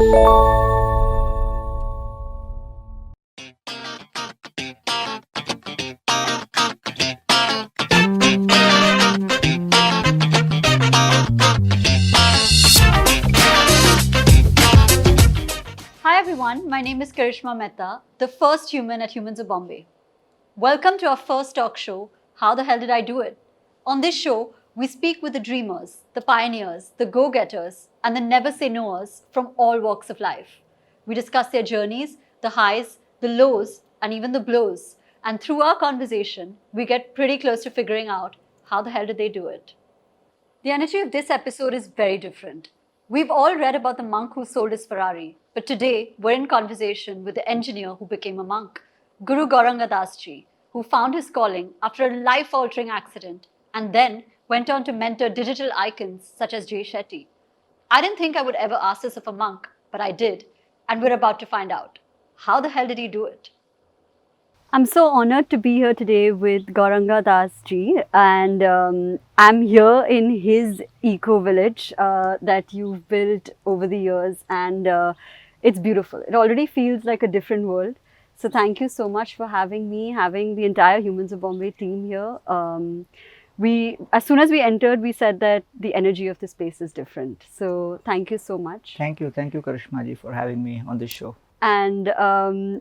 Hi everyone, my name is Karishma Mehta, the first human at Humans of Bombay. Welcome to our first talk show, How the Hell Did I Do It? On this show, we speak with the dreamers, the pioneers, the go-getters, and the never-say-noers from all walks of life. We discuss their journeys, the highs, the lows, and even the blows. And through our conversation, we get pretty close to figuring out how the hell did they do it. The energy of this episode is very different. We've all read about the monk who sold his Ferrari, but today we're in conversation with the engineer who became a monk, Guru Gauranga Dasji, who found his calling after a life-altering accident and then went on to mentor digital icons such as Jay Shetty. I didn't think I would ever ask this of a monk, but I did, and we're about to find out. How the hell did he do it? I'm so honored to be here today with Gauranga Dasji, and I'm here in his eco village that you've built over the years, and it's beautiful. It already feels like a different world. So thank you so much for having me, having the entire Humans of Bombay team here. As soon as we entered, we said that the energy of this place is different. So thank you so much. Thank you, Karishma ji, for having me on this show. And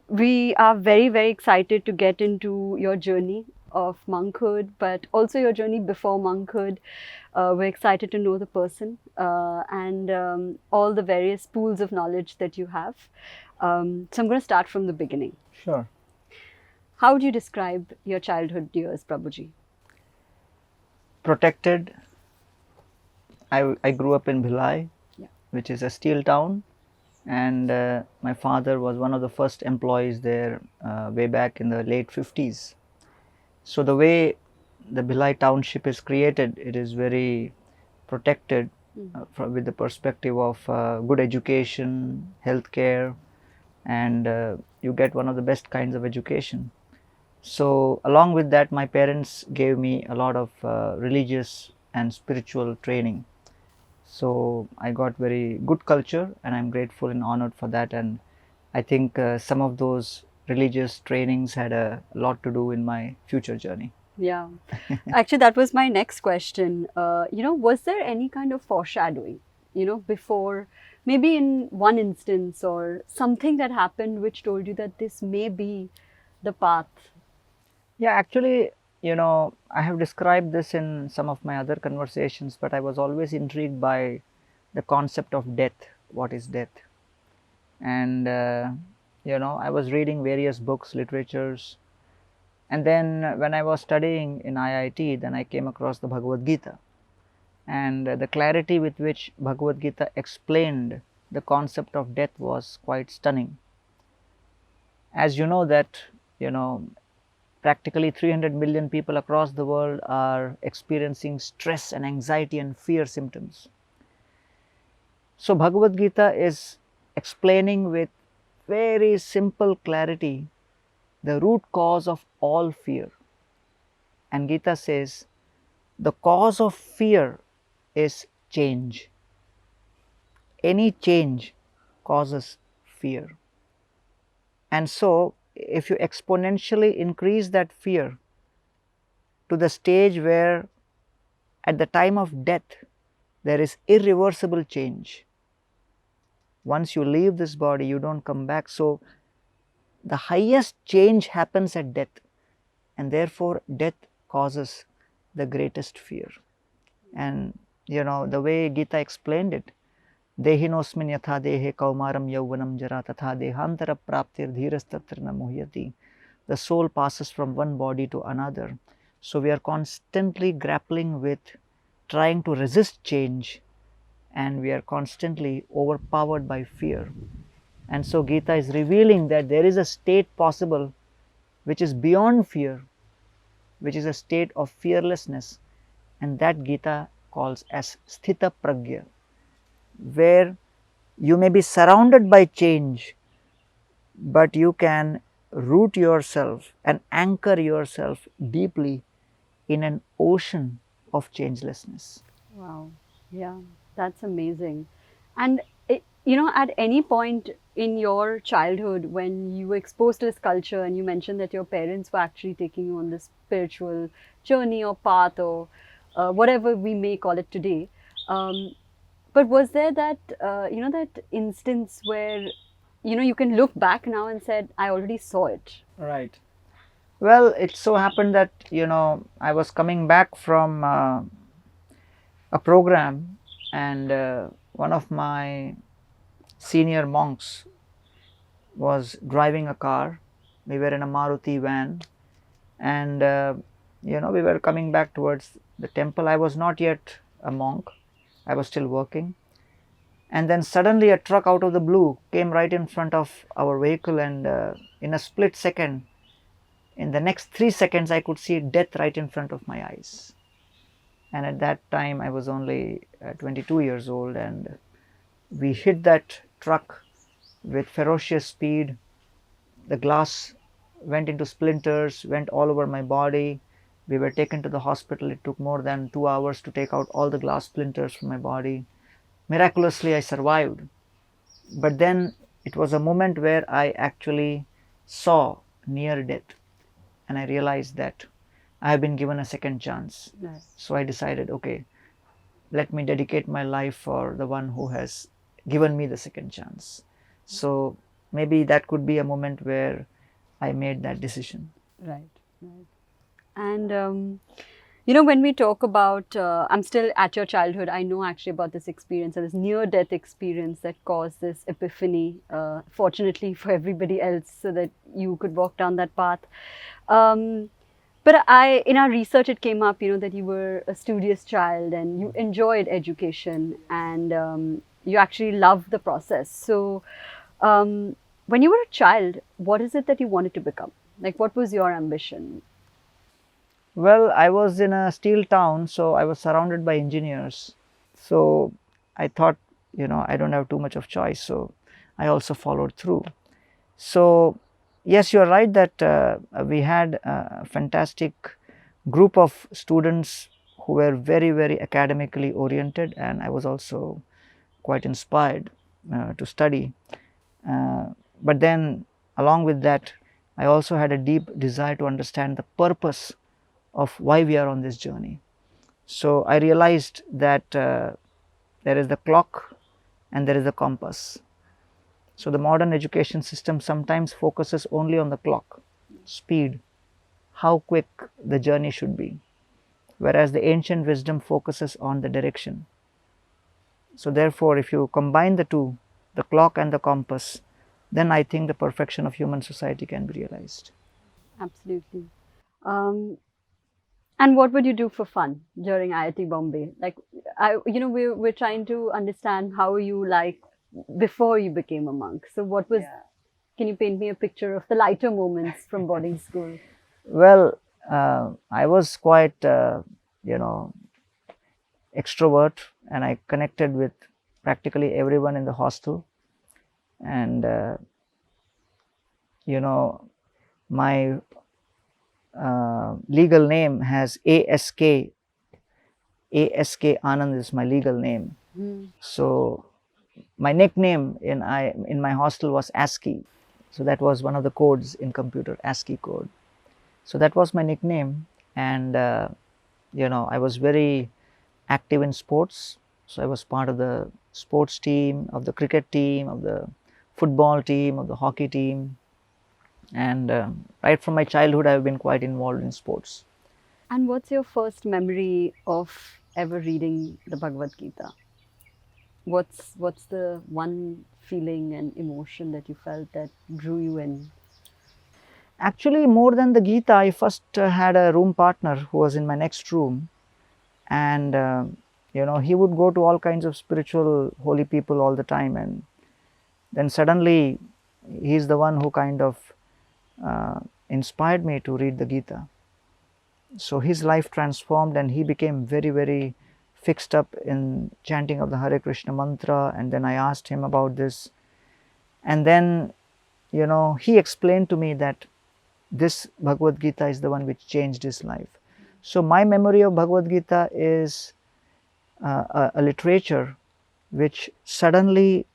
we are very, very excited to get into your journey of monkhood, but also your journey before monkhood. We're excited to know the person and all the various pools of knowledge that you have. So I'm going to start from the beginning. Sure. How would you describe your childhood years, Prabhuji? Protected. I grew up in Bhilai, which is a steel town. And my father was one of the first employees there way back in the late 50s. So the way the Bhilai township is created, it is very protected with the perspective of good education, healthcare, and you get one of the best kinds of education. So along with that, my parents gave me a lot of religious and spiritual training. So I got very good culture, and I'm grateful and honored for that. And I think some of those religious trainings had a lot to do in my future journey. Yeah, actually that was my next question. Was there any kind of foreshadowing, before, maybe in one instance or something that happened which told you that this may be the path? Yeah, actually, I have described this in some of my other conversations, but I was always intrigued by the concept of death. What is death? And, I was reading various books, literatures, and then when I was studying in IIT, then I came across the Bhagavad Gita. And the clarity with which Bhagavad Gita explained the concept of death was quite stunning. As you know that, practically 300 million people across the world are experiencing stress and anxiety and fear symptoms. So Bhagavad Gita is explaining with very simple clarity the root cause of all fear. And Gita says, the cause of fear is change. Any change causes fear. And so if you exponentially increase that fear to the stage where at the time of death there is irreversible change. Once you leave this body, you don't come back. So the highest change happens at death, and therefore death causes the greatest fear. And the way Gita explained it, Dehinosmin yatha dehe kaumaram yauvanam jara tatha dehantara praptir dhirastatra na muhyati. The soul passes from one body to another. So we are constantly grappling with trying to resist change, and we are constantly overpowered by fear. And so Gita is revealing that there is a state possible which is beyond fear, which is a state of fearlessness, and that Gita calls as sthita pragya, where you may be surrounded by change, but you can root yourself and anchor yourself deeply in an ocean of changelessness. Wow, yeah, that's amazing. And At any point in your childhood when you were exposed to this culture and you mentioned that your parents were actually taking you on this spiritual journey or path or whatever we may call it today, um, but was there that, that instance where, you can look back now and said, I already saw it? Right. Well, it so happened that, I was coming back from a program, and one of my senior monks was driving a car. We were in a Maruti van, and we were coming back towards the temple. I was not yet a monk, I was still working. And then suddenly a truck out of the blue came right in front of our vehicle, and in a split second, in the next 3 seconds, I could see death right in front of my eyes. And at that time, I was only 22 years old, and we hit that truck with ferocious speed. The glass went into splinters, went all over my body. We were taken to the hospital. It took more than 2 hours to take out all the glass splinters from my body. Miraculously, I survived. But then it was a moment where I actually saw near death, and I realized that I have been given a second chance. Yes. So I decided, okay, let me dedicate my life for the one who has given me the second chance. So maybe that could be a moment where I made that decision. Right, right. And when we talk about, I'm still at your childhood, I know actually about this experience, this near death experience that caused this epiphany, fortunately for everybody else, so that you could walk down that path. But in our research, it came up, that you were a studious child and you enjoyed education, and you actually loved the process. So, when you were a child, what is it that you wanted to become? Like, what was your ambition? Well, I was in a steel town, so I was surrounded by engineers. So I thought, I don't have too much of choice, so I also followed through. So yes, you are right that we had a fantastic group of students who were very, very academically oriented, and I was also quite inspired to study. But then, along with that, I also had a deep desire to understand the purpose of why we are on this journey. So I realized that there is the clock and there is the compass. So the modern education system sometimes focuses only on the clock, speed, how quick the journey should be, whereas the ancient wisdom focuses on the direction. So therefore, if you combine the two, the clock and the compass, then I think the perfection of human society can be realized. Absolutely. Um, and what would you do for fun during IIT Bombay? Like, we're trying to understand how you before you became a monk. So what was, can you paint me a picture of the lighter moments from boarding school? Well, I was quite, extrovert, and I connected with practically everyone in the hostel. And, my legal name has ASK. ASK Anand is my legal name. So my nickname in my hostel was ASCII. So that was one of the codes in computer, ASCII code. So that was my nickname, and I was very active in sports. So I was part of the sports team, of the cricket team, of the football team, of the hockey team, and right from my childhood I have been quite involved in sports. And what's your first memory of ever reading the Bhagavad Gita? What's the one feeling and emotion that you felt that drew you in? Actually, more than the Gita, I first had a room partner who was in my next room, and he would go to all kinds of spiritual holy people all the time, and then suddenly he's the one who kind of inspired me to read the Gita. So his life transformed, and he became very, very fixed up in chanting of the Hare Krishna mantra. And then I asked him about this, and then he explained to me that this Bhagavad Gita is the one which changed his life. So my memory of Bhagavad Gita is a literature which suddenly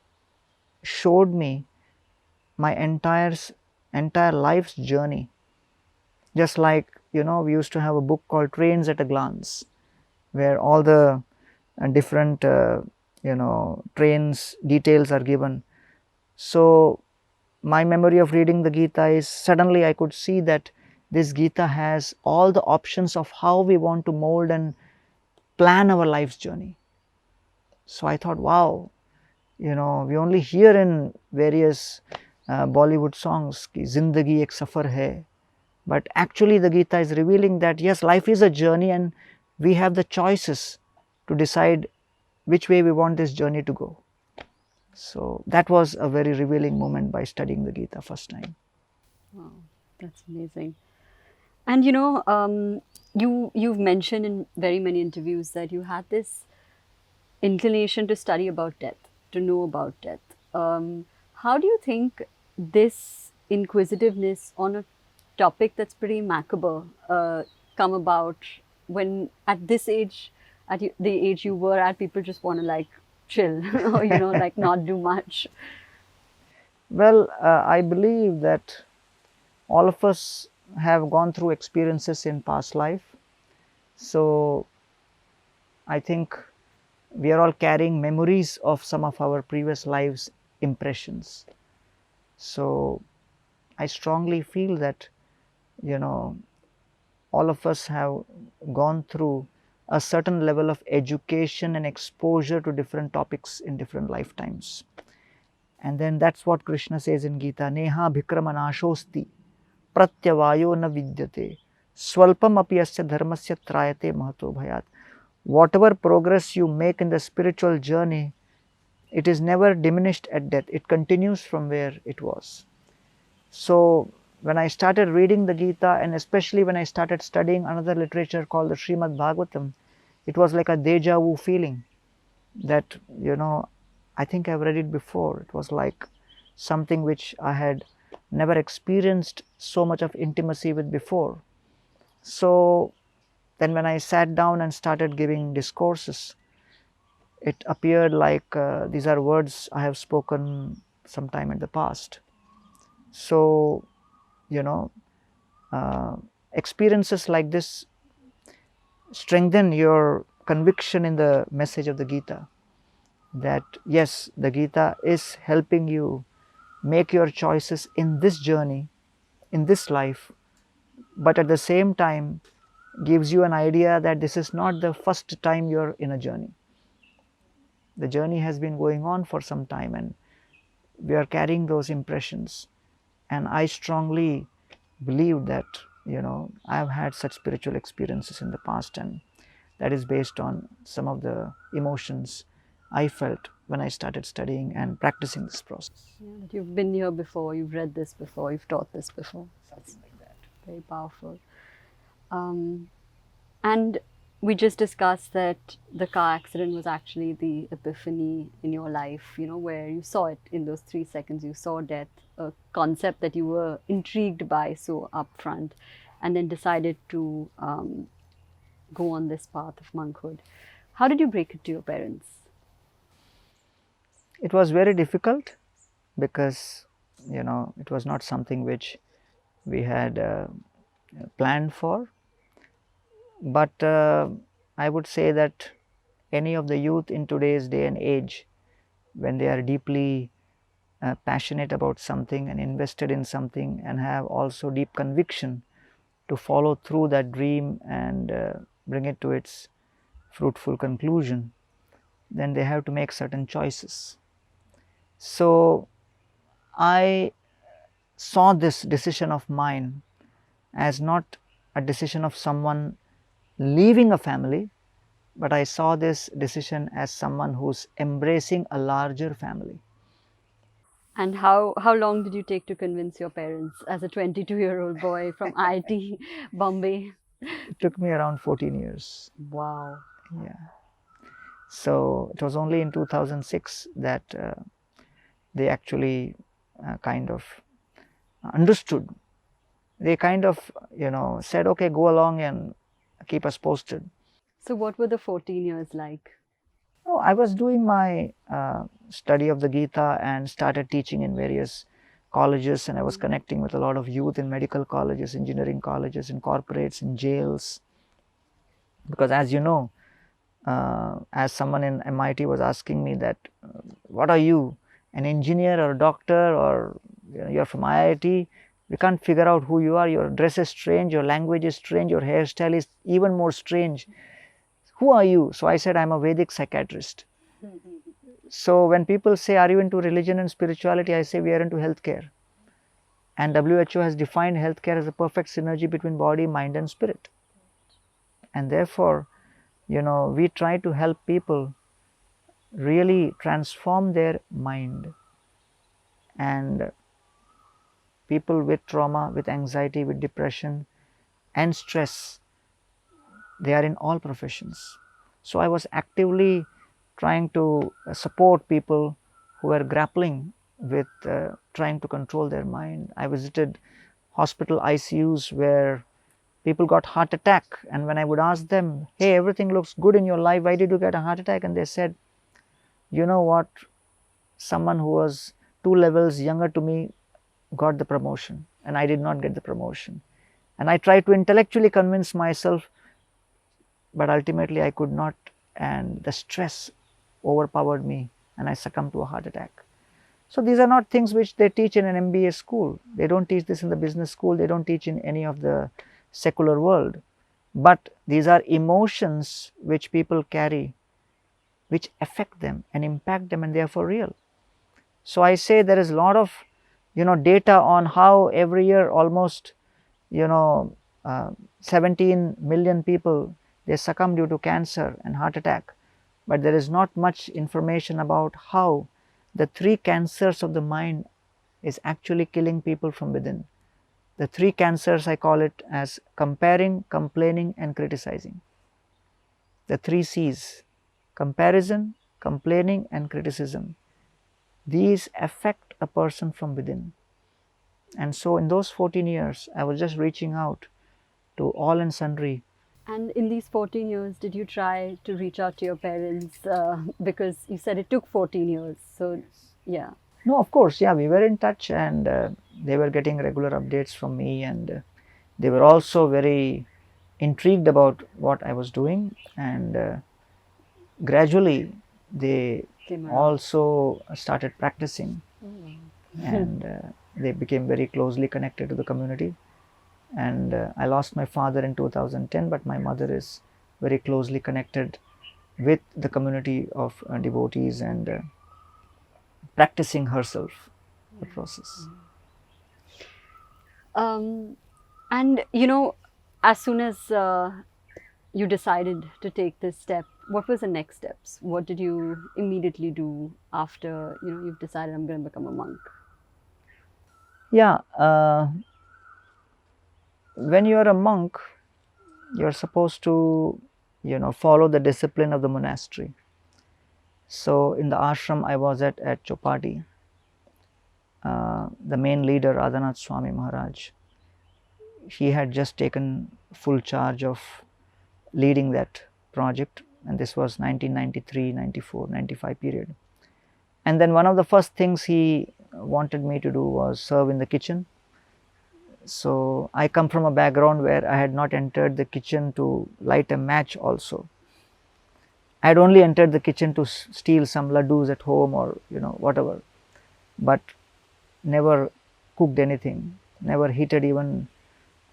showed me my entire life's journey. Just like, we used to have a book called Trains at a Glance, where all the different trains details are given. So my memory of reading the Gita is, suddenly I could see that this Gita has all the options of how we want to mold and plan our life's journey. So I thought, wow, we only hear in various Bollywood songs ki zindagi ek safar hai, but actually the Gita is revealing that yes, life is a journey and we have the choices to decide which way we want this journey to go. So that was a very revealing moment by studying the Gita first time. Wow, that's amazing. And you've mentioned in very many interviews that you had this inclination to study about death, to know about death. How do you think this inquisitiveness on a topic that's pretty macabre come about when at this age, the age you were at, people just want to like chill or like not do much? Well, I believe that all of us have gone through experiences in past life. So I think we are all carrying memories of some of our previous lives' impressions. So I strongly feel that, all of us have gone through a certain level of education and exposure to different topics in different lifetimes. And then that's what Krishna says in Gita, Neha bhikramanashosti pratyavayo na vidyate swalpam api asya dharmasya trayate mahato bhayat. Whatever progress you make in the spiritual journey, it is never diminished at death. It continues from where it was. So when I started reading the Gita, and especially when I started studying another literature called the Srimad Bhagavatam, it was like a deja vu feeling that, I think I've read it before. It was like something which I had never experienced so much of intimacy with before. So then when I sat down and started giving discourses, it appeared like these are words I have spoken sometime in the past. So, experiences like this strengthen your conviction in the message of the Gita, that yes, the Gita is helping you make your choices in this journey, in this life, but at the same time gives you an idea that this is not the first time you're in a journey. The journey has been going on for some time and we are carrying those impressions. And I strongly believe that, I've had such spiritual experiences in the past, and that is based on some of the emotions I felt when I started studying and practicing this process. Yeah, that you've been here before, you've read this before, you've taught this before. Something like that. Very powerful. And we just discussed that the car accident was actually the epiphany in your life, where you saw it in those 3 seconds. You saw death, a concept that you were intrigued by so upfront, and then decided to go on this path of monkhood. How did you break it to your parents? It was very difficult because, it was not something which we had planned for. But I would say that any of the youth in today's day and age, when they are deeply passionate about something and invested in something and have also deep conviction to follow through that dream and bring it to its fruitful conclusion, then they have to make certain choices. So I saw this decision of mine as not a decision of someone leaving a family, but I saw this decision as someone who's embracing a larger family. And how long did you take to convince your parents as a 22-year-old boy from IIT Bombay? It took me around 14 years. Wow. Yeah. So it was only in 2006 that they actually kind of understood. They kind of, said, okay, go along and keep us posted. So what were the 14 years like? Oh, I was doing my study of the Gita and started teaching in various colleges, and I was connecting with a lot of youth in medical colleges, engineering colleges, in corporates, in jails. Because as you know, as someone in MIT was asking me that, what are you, an engineer or a doctor, or you're from IIT? We can't figure out who you are. Your dress is strange, your language is strange, your hairstyle is even more strange. Who are you? So I said, I'm a Vedic psychiatrist. So when people say, are you into religion and spirituality? I say, we are into healthcare. And WHO has defined healthcare as a perfect synergy between body, mind, and spirit. And therefore, we try to help people really transform their mind. And people with trauma, with anxiety, with depression, and stress, they are in all professions. So I was actively trying to support people who were grappling with trying to control their mind. I visited hospital ICUs where people got heart attack, and when I would ask them, hey, everything looks good in your life, why did you get a heart attack? And they said, you know what, someone who was 2 levels younger to me got the promotion and I did not get the promotion. And I tried to intellectually convince myself, but ultimately I could not, and the stress overpowered me and I succumbed to a heart attack. So these are not things which they teach in an MBA school. They don't teach this in the business school. They don't teach in any of the secular world. But these are emotions which people carry, which affect them and impact them, and they are for real. So I say there is a lot of data on how every year almost you know uh, 17 million people, they succumb due to cancer and heart attack. But there is not much information about how the three cancers of the mind is actually killing people from within. The three cancers, I call it as comparing, complaining, and criticizing. The three C's: comparison, complaining, and criticism. These affect a person from within. And so in those 14 years, I was just reaching out to all and sundry. And in these 14 years, did you try to reach out to your parents? Because you said it took 14 years. So, yeah. No, of course, yeah, we were in touch, and they were getting regular updates from me, and they were also very intrigued about what I was doing. And gradually, they also started practicing, and they became very closely connected to the community. And I lost my father in 2010, but my mother is very closely connected with the community of devotees, and practicing herself the process. And as soon as you decided to take this step, what was the next steps? What did you immediately do after you've decided I'm going to become a monk? Yeah, when you are a monk, you're supposed to follow the discipline of the monastery. So in the ashram I was at Chopati, the main leader, Radhanath Swami Maharaj, he had just taken full charge of leading that project, and this was 1993, 94, 95 period. And then one of the first things he wanted me to do was serve in the kitchen. So I come from a background where I had not entered the kitchen to light a match also. I had only entered the kitchen to steal some laddus at home, or whatever, but never cooked anything, never heated even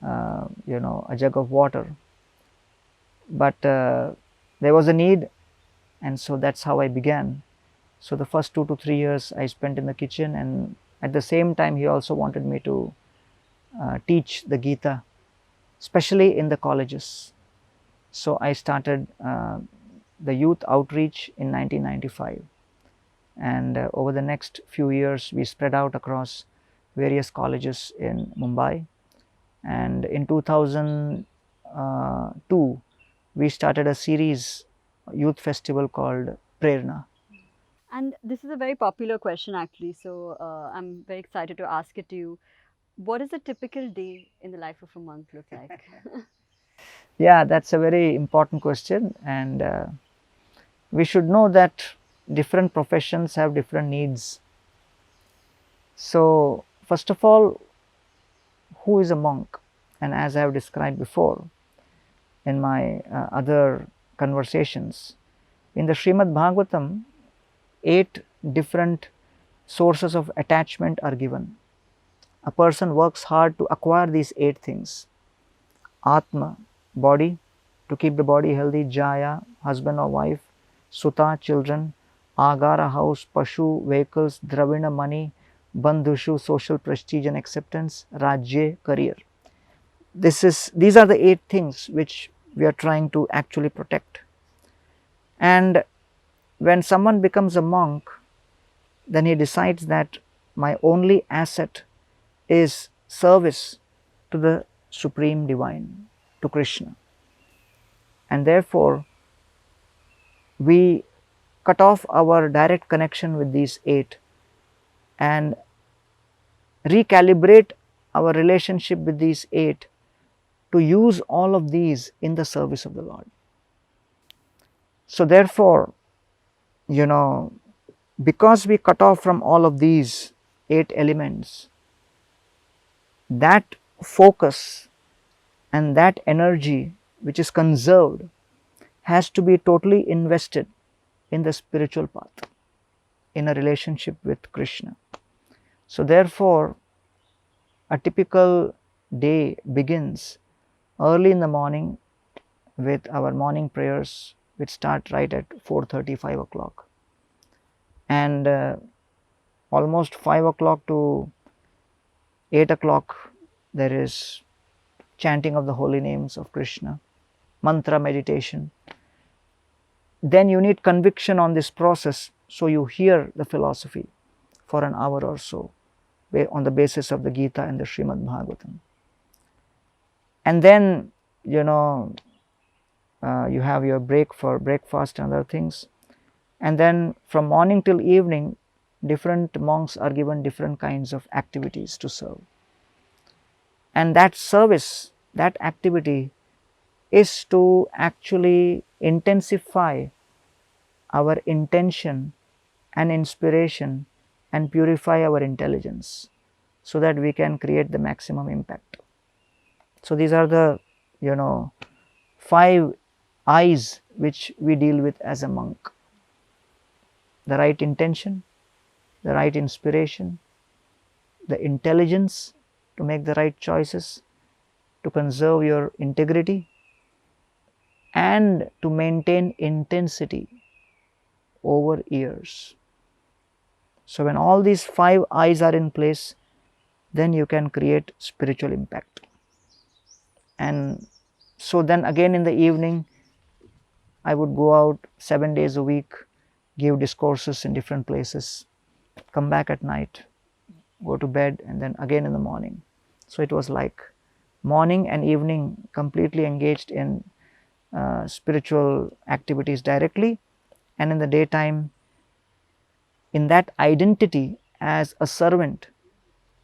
a jug of water. But there was a need, and so that's how I began. So the first 2 to 3 years I spent in the kitchen, and at the same time he also wanted me to teach the Gita, especially in the colleges. So I started the youth outreach in 1995, and over the next few years we spread out across various colleges in Mumbai. And in 2002 we started a series youth festival called Prerna. And this is a very popular question, actually. So I'm very excited to ask it to you. What does a typical day in the life of a monk look like? Yeah, that's a very important question. And we should know that different professions have different needs. So, first of all, who is a monk? And as I have described before in my other conversations, in the Srimad Bhagavatam, 8 different sources of attachment are given. A person works hard to acquire these 8 things. Atma, body, to keep the body healthy. Jaya, husband or wife. Suta, children. Agara, house. Pashu, vehicles. Dravina, money. Bandhushu, social prestige and acceptance. Rajya, career. These are the 8 things which we are trying to actually protect. And when someone becomes a monk, then he decides that my only asset is service to the Supreme Divine, to Krishna. And therefore, we cut off our direct connection with these 8 and recalibrate our relationship with these 8 to use all of these in the service of the Lord. So therefore, because we cut off from all of these 8 elements, that focus and that energy which is conserved has to be totally invested in the spiritual path, in a relationship with Krishna. So therefore, a typical day begins early in the morning with our morning prayers, which start right at 4:30, 5 o'clock. And almost 5 o'clock to 8 o'clock, there is chanting of the holy names of Krishna, mantra meditation. Then you need conviction on this process, so you hear the philosophy for an hour or so on the basis of the Gita and the Srimad Bhagavatam. And then, you have your break for breakfast and other things. And then from morning till evening, different monks are given different kinds of activities to serve. And that service, that activity is to actually intensify our intention and inspiration and purify our intelligence so that we can create the maximum impact. So these are the 5 I's which we deal with as a monk: the right intention, the right inspiration, the intelligence to make the right choices, to conserve your integrity, and to maintain intensity over years. So when all these 5 I's are in place, then you can create spiritual impact. And so then again in the evening, I would go out 7 days a week, give discourses in different places, come back at night, go to bed, and then again in the morning. So it was like morning and evening completely engaged in spiritual activities directly, and in the daytime, in that identity as a servant,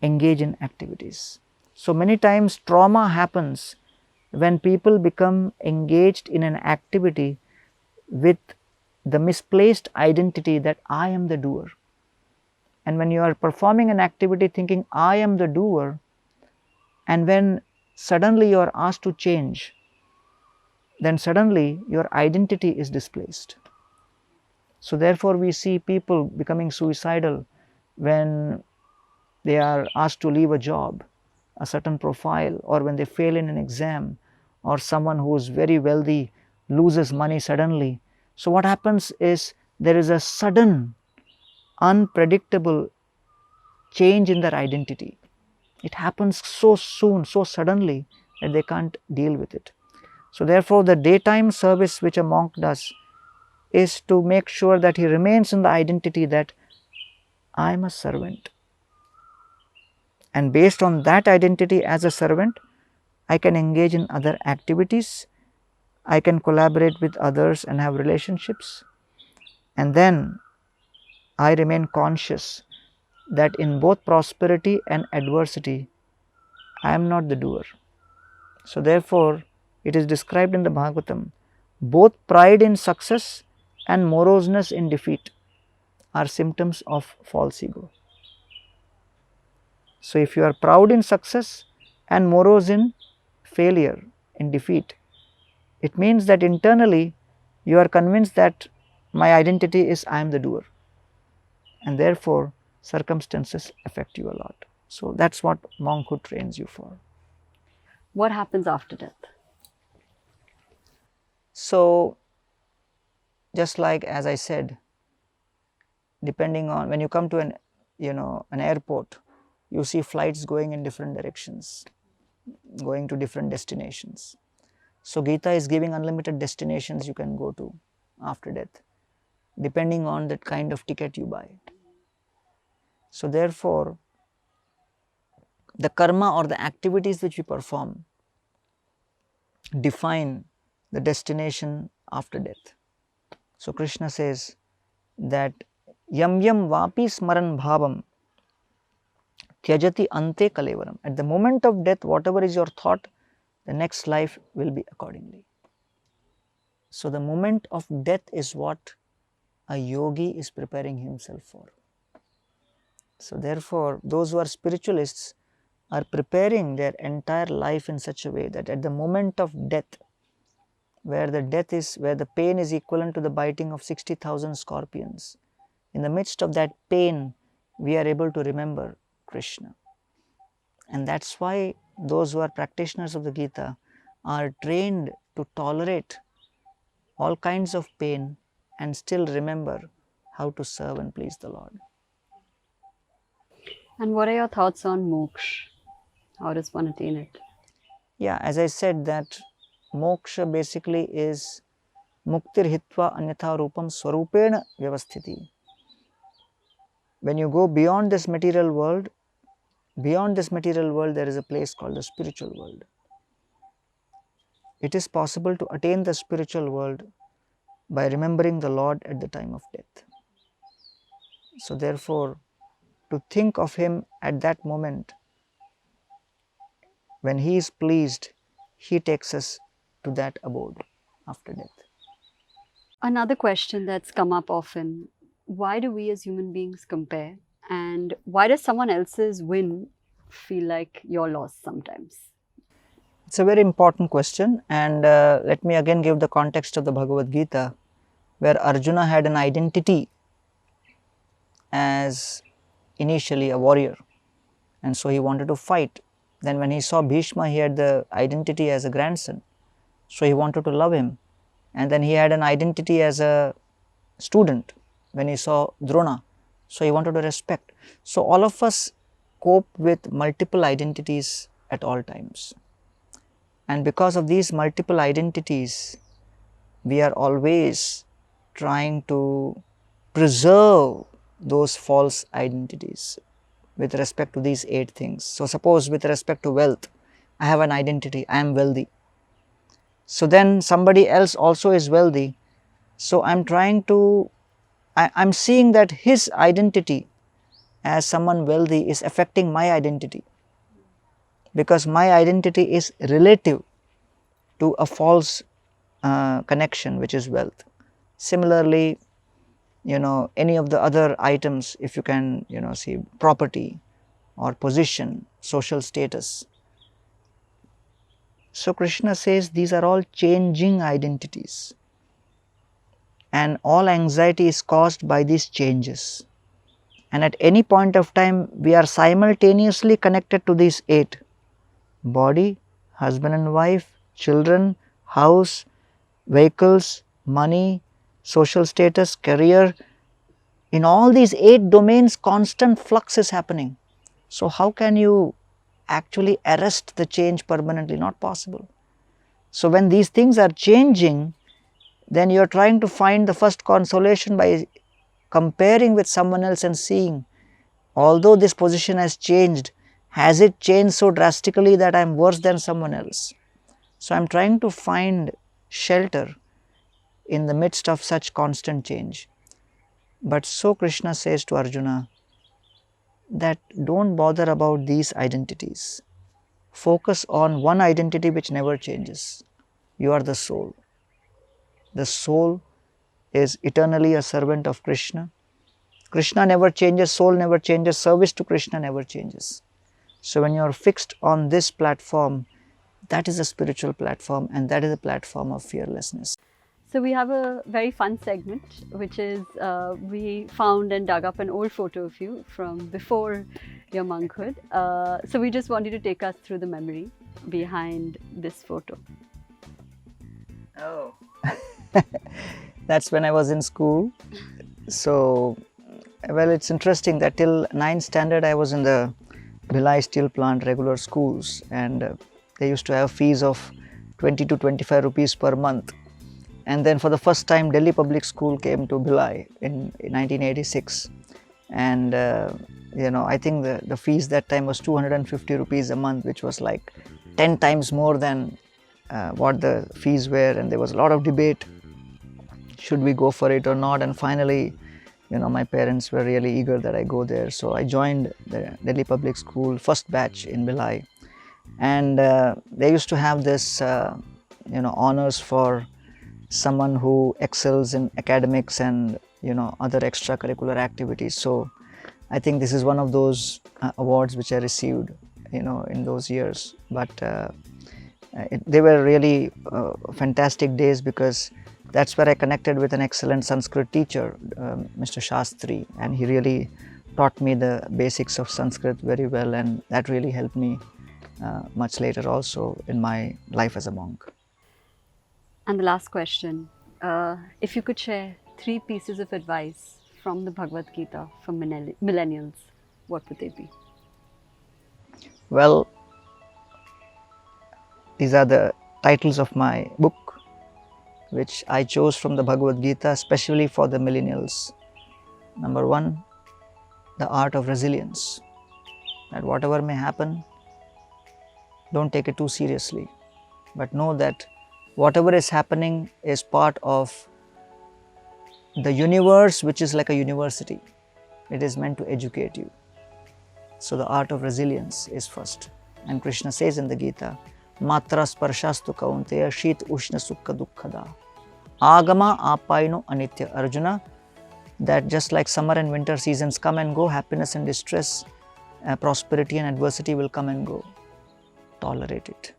engage in activities. So many times trauma happens when people become engaged in an activity with the misplaced identity that I am the doer. And when you are performing an activity thinking I am the doer, and when suddenly you are asked to change, then suddenly your identity is displaced. So therefore we see people becoming suicidal when they are asked to leave a job, a certain profile, or when they fail in an exam, or someone who is very wealthy loses money suddenly. So what happens is there is a sudden, unpredictable change in their identity. It happens so soon, so suddenly that they can't deal with it. So therefore the daytime service which a monk does is to make sure that he remains in the identity that I am a servant. And based on that identity as a servant, I can engage in other activities, I can collaborate with others and have relationships, and then I remain conscious that in both prosperity and adversity, I am not the doer. So therefore, it is described in the Bhagavatam, both pride in success and moroseness in defeat are symptoms of false ego. So, if you are proud in success and morose in failure, in defeat, it means that internally you are convinced that my identity is I am the doer, and therefore circumstances affect you a lot. So, that is what monkhood trains you for. What happens after death? So, just like as I said, depending on when you come to an airport, you see flights going in different directions, going to different destinations. So, Gita is giving unlimited destinations you can go to after death, depending on that kind of ticket you buy. So, therefore, the karma or the activities which we perform define the destination after death. So, Krishna says that yam yam vapi smaran bhavam tyajati ante kalevaram. At the moment of death, whatever is your thought, the next life will be accordingly. So, the moment of death is what a yogi is preparing himself for. So, therefore, those who are spiritualists are preparing their entire life in such a way that at the moment of death, where the pain is equivalent to the biting of 60,000 scorpions, in the midst of that pain, we are able to remember Krishna. And that is why those who are practitioners of the Gita are trained to tolerate all kinds of pain and still remember how to serve and please the Lord. And what are your thoughts on moksha? How does one attain it? Yeah, as I said, that moksha basically is muktir hitva anyatha rupam swarupena vyavasthiti. When you go beyond this material world, there is a place called the spiritual world. It is possible to attain the spiritual world by remembering the Lord at the time of death. So, therefore, to think of Him at that moment, when He is pleased, He takes us to that abode after death. Another question that's come up often, why do we as human beings compare? And why does someone else's win feel like your loss sometimes? It's a very important question, and let me again give the context of the Bhagavad Gita, where Arjuna had an identity as initially a warrior, and so he wanted to fight. Then when he saw Bhishma, he had the identity as a grandson, so he wanted to love him. And then he had an identity as a student when he saw Drona, so he wanted to respect. So all of us cope with multiple identities at all times, and because of these multiple identities, we are always trying to preserve those false identities with respect to these 8 things. So, suppose with respect to wealth, I have an identity, I am wealthy. So, then somebody else also is wealthy. So, I am seeing that his identity as someone wealthy is affecting my identity, because my identity is relative to a false connection, which is wealth. Similarly, any of the other items, if you can see property or position, social status. So Krishna says these are all changing identities, and all anxiety is caused by these changes, and at any point of time we are simultaneously connected to these 8: body, husband and wife, children, house, vehicles, money, social status, career. In all these 8 domains, constant flux is happening. So, how can you actually arrest the change permanently? Not possible. So, when these things are changing, then you are trying to find the first consolation by comparing with someone else and seeing, although this position has it changed so drastically that I am worse than someone else? So, I am trying to find shelter in the midst of such constant change. But so Krishna says to Arjuna that don't bother about these identities. Focus on one identity which never changes. You are the soul. The soul is eternally a servant of Krishna. Krishna never changes, soul never changes, service to Krishna never changes. So when you are fixed on this platform, that is a spiritual platform, and that is a platform of fearlessness. So we have a very fun segment, which is we found and dug up an old photo of you from before your monkhood. So we just want you to take us through the memory behind this photo. Oh. That's when I was in school. So, well, it's interesting that till 9th standard I was in the Bhilai steel plant regular schools, and they used to have fees of 20 to 25 rupees per month. And then for the first time Delhi Public School came to Bhilai in 1986, and I think the fees that time was 250 rupees a month, which was like 10 times more than what the fees were, and there was a lot of debate, should we go for it or not. And finally, my parents were really eager that I go there, so I joined the Delhi Public School first batch in Bhilai. And they used to have this honors for someone who excels in academics and other extracurricular activities. So I think this is one of those awards which I received in those years. But they were really fantastic days, because that's where I connected with an excellent Sanskrit teacher, Mr. Shastri, and he really taught me the basics of Sanskrit very well, and that really helped me much later also in my life as a monk. And the last question, if you could share 3 pieces of advice from the Bhagavad Gita for millennials, what would they be? Well, these are the titles of my book, which I chose from the Bhagavad Gita especially for the millennials. Number 1, the art of resilience. That whatever may happen, don't take it too seriously, but know that whatever is happening is part of the universe, which is like a university. It is meant to educate you. So the art of resilience is first. And Krishna says in the Gita, Matra sparshastu kaunteya shit ushna sukha dukkhada. Agama apaino anitya. Arjuna, that just like summer and winter seasons come and go, happiness and distress, prosperity and adversity will come and go. Tolerate it.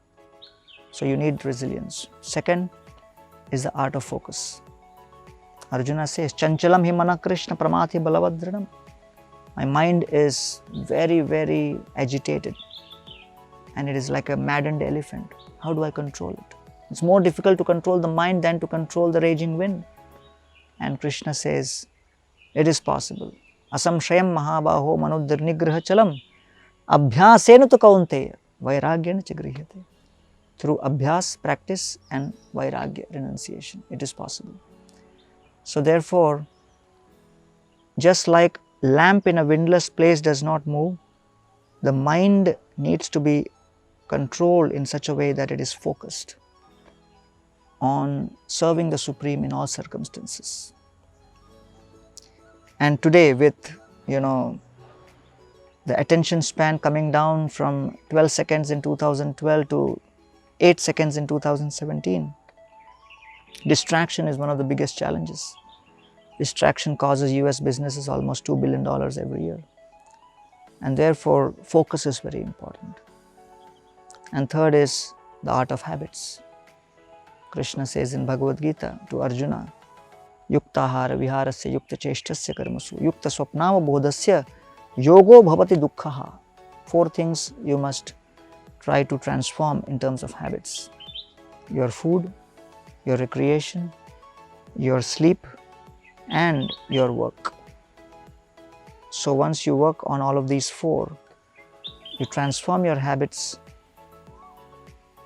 So you need resilience. Second is the art of focus. Arjuna says, Chanchalam hi mana Krishna pramati balavadranam. My mind is very, very agitated, and it is like a maddened elephant. How do I control it? It's more difficult to control the mind than to control the raging wind. And Krishna says, it is possible. Asamshayam mahabaho manuddirnigraha chalam abhyasena tu kaunteya vairagyena cha grihyate. Through abhyas, practice, and vairagya, renunciation, it is possible. So therefore, just like lamp in a windless place does not move, the mind needs to be controlled in such a way that it is focused on serving the Supreme in all circumstances. And today, with the attention span coming down from 12 seconds in 2012 to 8 seconds in 2017, distraction is one of the biggest challenges. Distraction causes US businesses almost $2 billion every year. And therefore, focus is very important. And third is the art of habits. Krishna says in Bhagavad Gita to Arjuna, Yuktahara viharasya yukta cheshtasya karmasu yukta swapnava bodhasya yogo bhavati dukkhaha. 4 things you must try to transform in terms of habits: your food, your recreation, your sleep, and your work. So once you work on all of these 4, you transform your habits,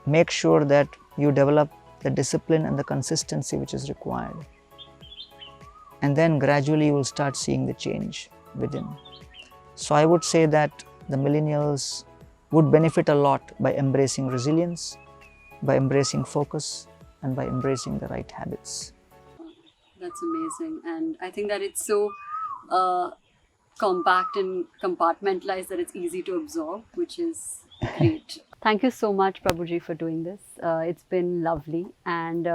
make sure that you develop the discipline and the consistency which is required, and then gradually you will start seeing the change within. So I would say that the millennials would benefit a lot by embracing resilience, by embracing focus, and by embracing the right habits. That's amazing. And I think that it's so compact and compartmentalized that it's easy to absorb, which is great. Thank you so much, Prabhuji, for doing this. It's been lovely. And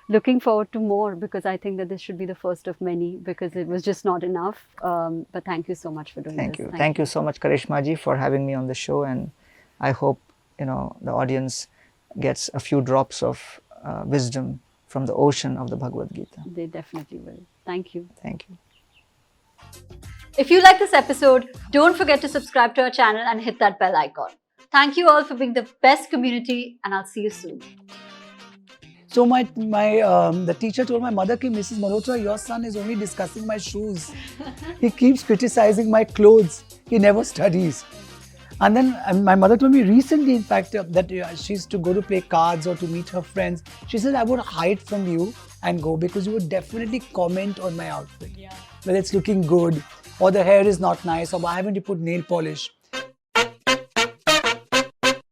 looking forward to more, because I think that this should be the first of many, because it was just not enough. But thank you so much for doing Thank this. you. Thank you so much, Karishma ji, for having me on the show. And I hope, the audience gets a few drops of wisdom from the ocean of the Bhagavad Gita. They definitely will. Thank you. Thank you. If you like this episode, don't forget to subscribe to our channel and hit that bell icon. Thank you all for being the best community, and I'll see you soon. So the teacher told my mother, "Ki Mrs. Malhotra, your son is only discussing my shoes. He keeps criticizing my clothes. He never studies." And then my mother told me recently, in fact, that she used to go to play cards or to meet her friends. She said, "I would hide from you and go because you would definitely comment on my outfit. Whether it's looking good, or the hair is not nice, or why haven't you put nail polish?"